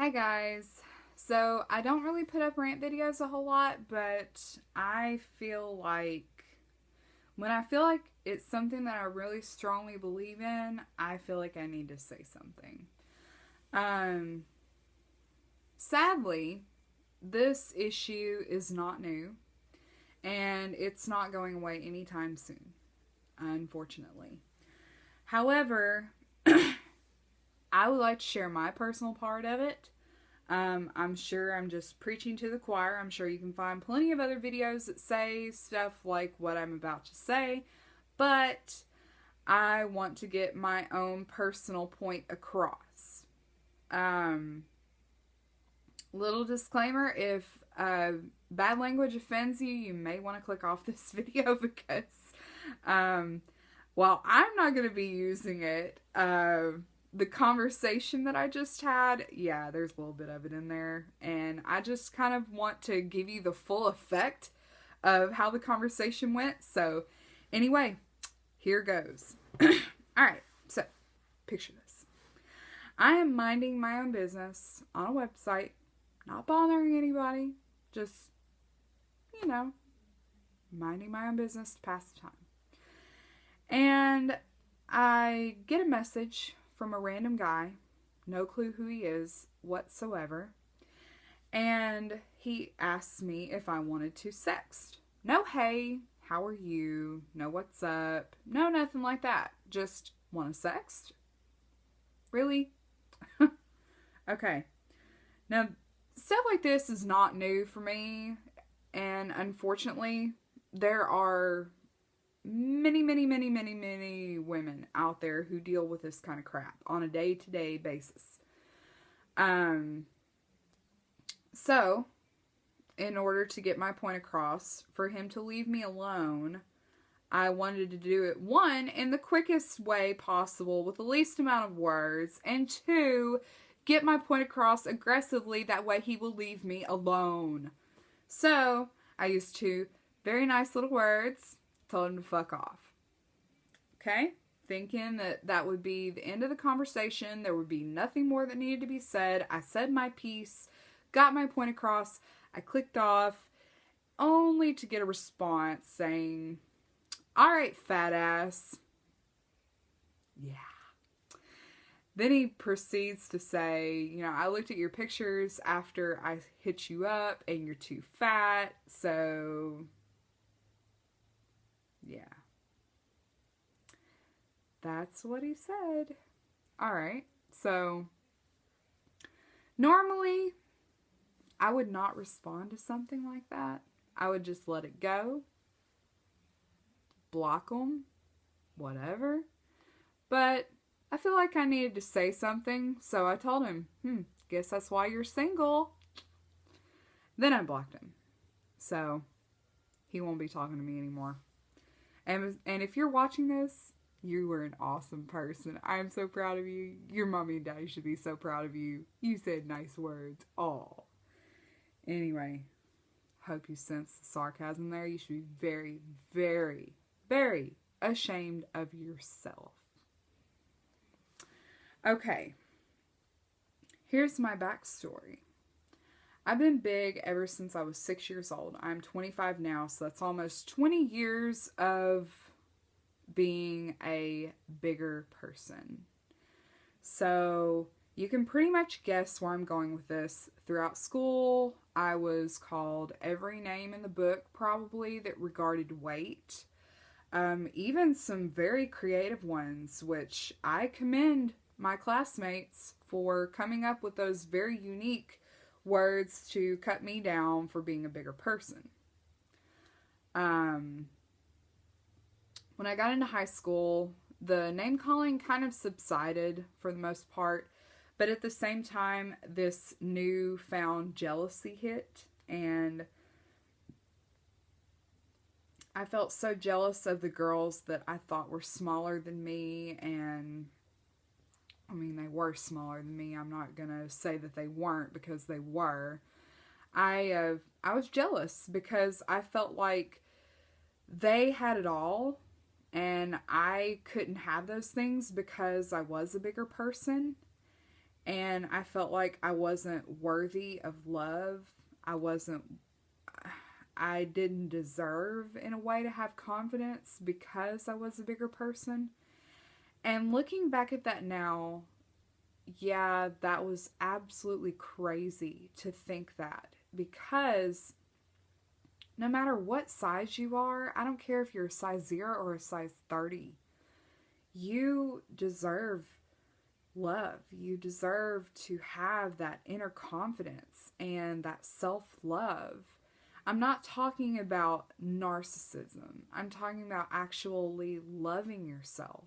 Hi guys. So I don't really put up rant videos a whole lot, but I feel like when I feel like it's something that I really strongly believe in, I feel like I need to say something. Um Sadly, this issue is not new and it's not going away anytime soon, unfortunately. However, I would like to share my personal part of it. I'm sure I'm just preaching to the choir. I'm sure you can find plenty of other videos that say stuff like what I'm about to say, but I want to get my own personal point across. Um, Little disclaimer, if bad language offends you, you may want to click off this video because um, while I'm not going to be using it, the conversation that I just had, yeah, there's a little bit of it in there. And I just kind of want to give you the full effect of how the conversation went. So, anyway, here goes. Alright, so picture this. I am minding my own business on a website, not bothering anybody, just, minding my own business to pass the time. And I get a message from a random guy, no clue who he is whatsoever, and he asks me if I wanted to sext. No hey, how are you? No what's up? No nothing like that. Just want to sext? Really? Okay. Now, stuff like this is not new for me, and unfortunately, there are many women out there who deal with this kind of crap on a day-to-day basis. So, in order to get my point across, for him to leave me alone, I wanted to do it, one, in the quickest way possible with the least amount of words, and two, get my point across aggressively, that way he will leave me alone. So, I used two very nice little words, told him to fuck off. Okay? Thinking that that would be the end of the conversation. There would be nothing more that needed to be said. I said my piece, got my point across. I clicked off, only to get a response saying, "Alright, fat ass." Yeah. Then he proceeds to say, I looked at your pictures after I hit you up and you're too fat, so yeah. That's what he said. Alright, so normally I would not respond to something like that. I would just let it go, block them, whatever. But I feel like I needed to say something, so I told him, guess that's why you're single. Then I blocked him. So he won't be talking to me anymore. And if you're watching this, you were an awesome person. I am so proud of you. Your mommy and daddy should be so proud of you. You said nice words. Aw. Anyway, hope you sense the sarcasm there. You should be very, very ashamed of yourself. Okay. Here's my backstory. I've been big ever since I was 6 years old. I'm 25 now, so that's almost 20 years of being a bigger person. So you can pretty much guess where I'm going with this. Throughout school, I was called every name in the book probably that regarded weight. Even some very creative ones, which I commend my classmates for coming up with those very unique words to cut me down for being a bigger person. When I got into high school, the name calling kind of subsided for the most part, but at the same time, this newfound jealousy hit, and I felt so jealous of the girls that I thought were smaller than me, and I mean, they were smaller than me. I'm not going to say that they weren't, because they were. I was jealous because I felt like they had it all and I couldn't have those things because I was a bigger person. And I felt like I wasn't worthy of love. I didn't deserve, in a way, to have confidence because I was a bigger person. And looking back at that now, yeah, that was absolutely crazy to think that. Because no matter what size you are, I don't care if you're a size 0 or a size 30, you deserve love. You deserve to have that inner confidence and that self-love. I'm not talking about narcissism. I'm talking about actually loving yourself.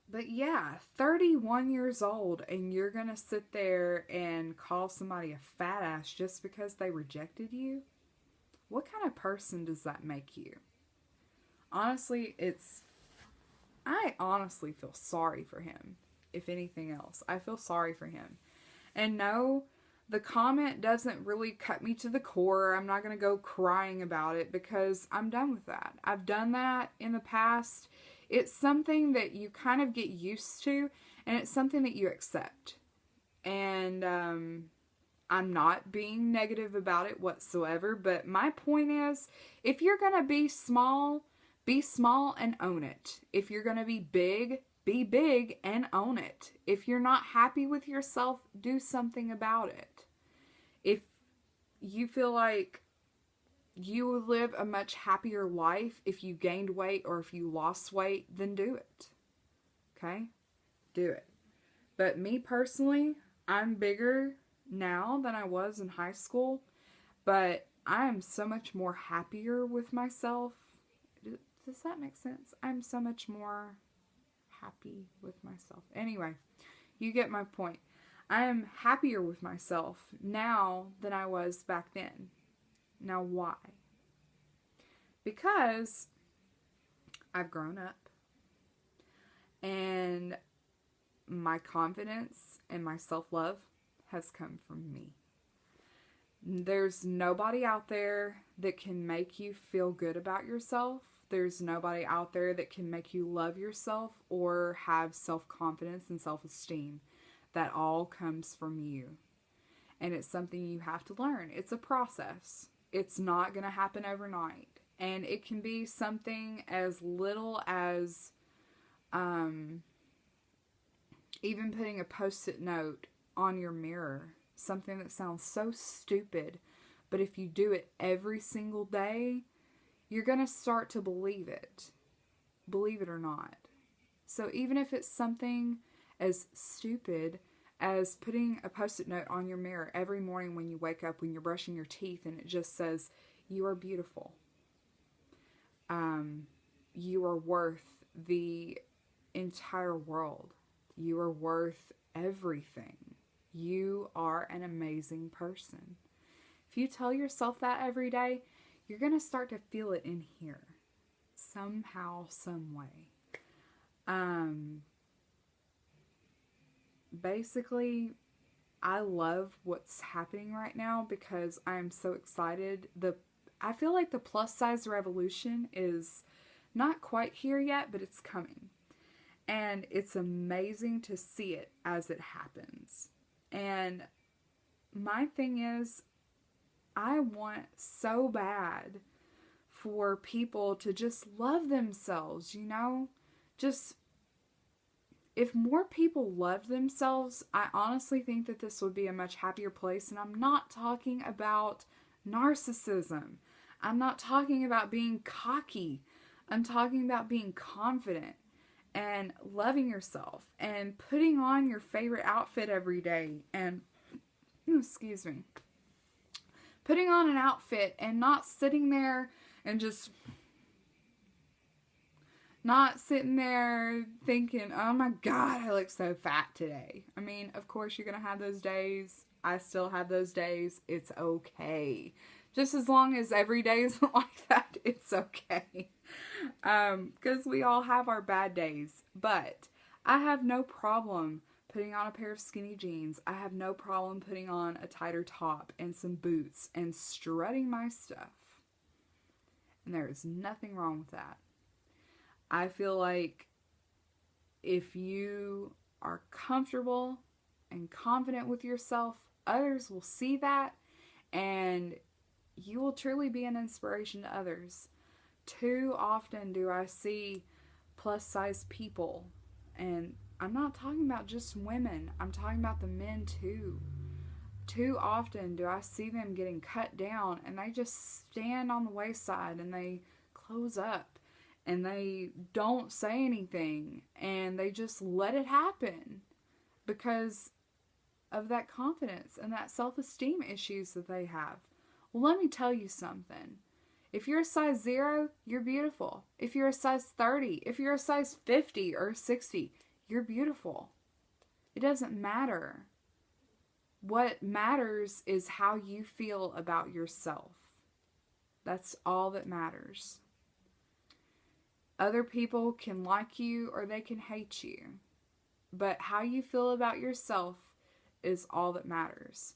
But yeah, 31 years old and you're going to sit there and call somebody a fat ass just because they rejected you? What kind of person does that make you? Honestly, I honestly feel sorry for him. If anything else, I feel sorry for him. And no, the comment doesn't really cut me to the core. I'm not going to go crying about it because I'm done with that. I've done that in the past. It's something that you kind of get used to, and it's something that you accept. And I'm not being negative about it whatsoever, but my point is, if you're going to be small and own it. If you're going to be big and own it. If you're not happy with yourself, do something about it. If you feel like you would live a much happier life if you gained weight or if you lost weight, then do it. Okay? Do it. But me personally, I'm bigger now than I was in high school, but I am so much more happier with myself. Does that make sense? I'm so much more happy with myself. Anyway, you get my point. I am happier with myself now than I was back then. Now, why? Because I've grown up and my confidence and my self-love has come from me. There's nobody out there that can make you feel good about yourself. There's nobody out there that can make you love yourself or have self-confidence and self-esteem. That all comes from you. And it's something you have to learn. It's a process. It's not going to happen overnight. And it can be something as little as even putting a post-it note on your mirror. Something that sounds so stupid. But if you do it every single day, you're going to start to believe it. Believe it or not. So even if it's something as stupid as putting a post-it note on your mirror every morning when you wake up, when you're brushing your teeth, and it just says, you are beautiful. You are worth the entire world. You are worth everything. You are an amazing person. If you tell yourself that every day, you're going to start to feel it in here. Somehow, some way. Basically, I love what's happening right now because I'm so excited. I feel like the plus size revolution is not quite here yet, but it's coming. And it's amazing to see it as it happens. And my thing is, I want so bad for people to just love themselves, you know? Just, if more people loved themselves, I honestly think that this would be a much happier place. And I'm not talking about narcissism. I'm not talking about being cocky. I'm talking about being confident and loving yourself and putting on your favorite outfit every day and, excuse me, putting on an outfit and not sitting there and just not sitting there thinking, oh my God, I look so fat today. I mean, of course you're going to have those days. I still have those days. It's okay. Just as long as every day isn't like that, it's okay. Because we all have our bad days. But I have no problem putting on a pair of skinny jeans. I have no problem putting on a tighter top and some boots and strutting my stuff. And there is nothing wrong with that. I feel like if you are comfortable and confident with yourself, others will see that, and you will truly be an inspiration to others. Too often do I see plus size people, and I'm not talking about just women, I'm talking about the men too. Too often do I see them getting cut down, and they just stand on the wayside and they close up and they don't say anything and they just let it happen because of that confidence and that self-esteem issues that they have. Well, let me tell you something. If you're a size 0, you're beautiful. If you're a size 30, if you're a size 50 or 60, you're beautiful. It doesn't matter. What matters is how you feel about yourself. That's all that matters. Other people can like you or they can hate you. But how you feel about yourself is all that matters.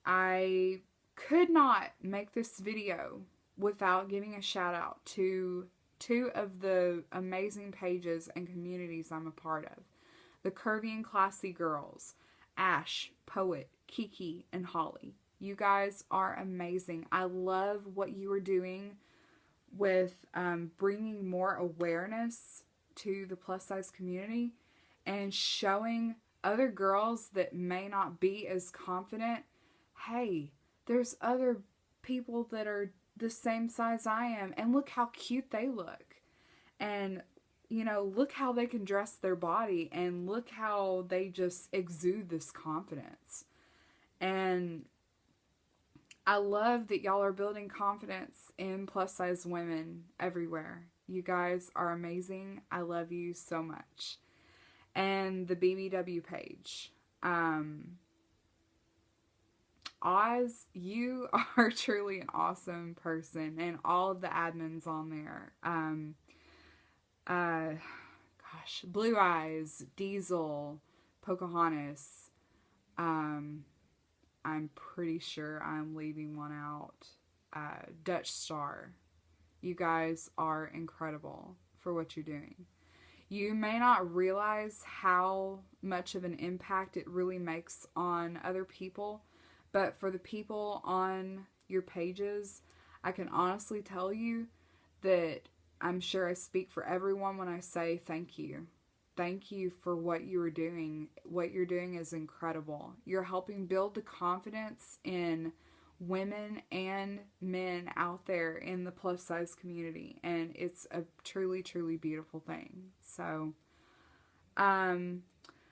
I could not make this video without giving a shout out to 2 of the amazing pages and communities I'm a part of. The Curvy and Classy Girls, Ash, Poet, Kiki, and Holly. You guys are amazing. I love what you are doing with bringing more awareness to the plus size community and showing other girls that may not be as confident, hey, there's other people that are the same size I am, and look how cute they look. And, you know, look how they can dress their body, and look how they just exude this confidence. And I love that y'all are building confidence in plus size women everywhere. You guys are amazing. I love you so much. And the BBW page. Oz, you are truly an awesome person, and all of the admins on there. Blue Eyes, Diesel, Pocahontas. I'm pretty sure I'm leaving one out. Dutch Star. You guys are incredible for what you're doing. You may not realize how much of an impact it really makes on other people, but for the people on your pages, I can honestly tell you that I'm sure I speak for everyone when I say thank you. Thank you for what you are doing. What you're doing is incredible. You're helping build the confidence in women and men out there in the plus size community, and it's a truly, truly beautiful thing. So,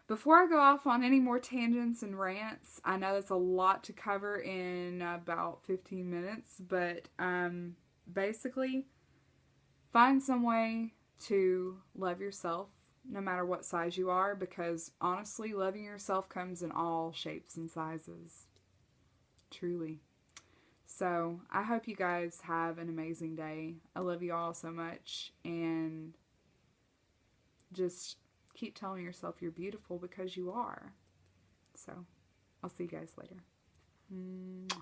before I go off on any more tangents and rants, I know that's a lot to cover in about 15 minutes, but basically, find some way to love yourself no matter what size you are, because honestly, loving yourself comes in all shapes and sizes. Truly. So, I hope you guys have an amazing day. I love you all so much, and just keep telling yourself you're beautiful because you are. So, I'll see you guys later. Mwah.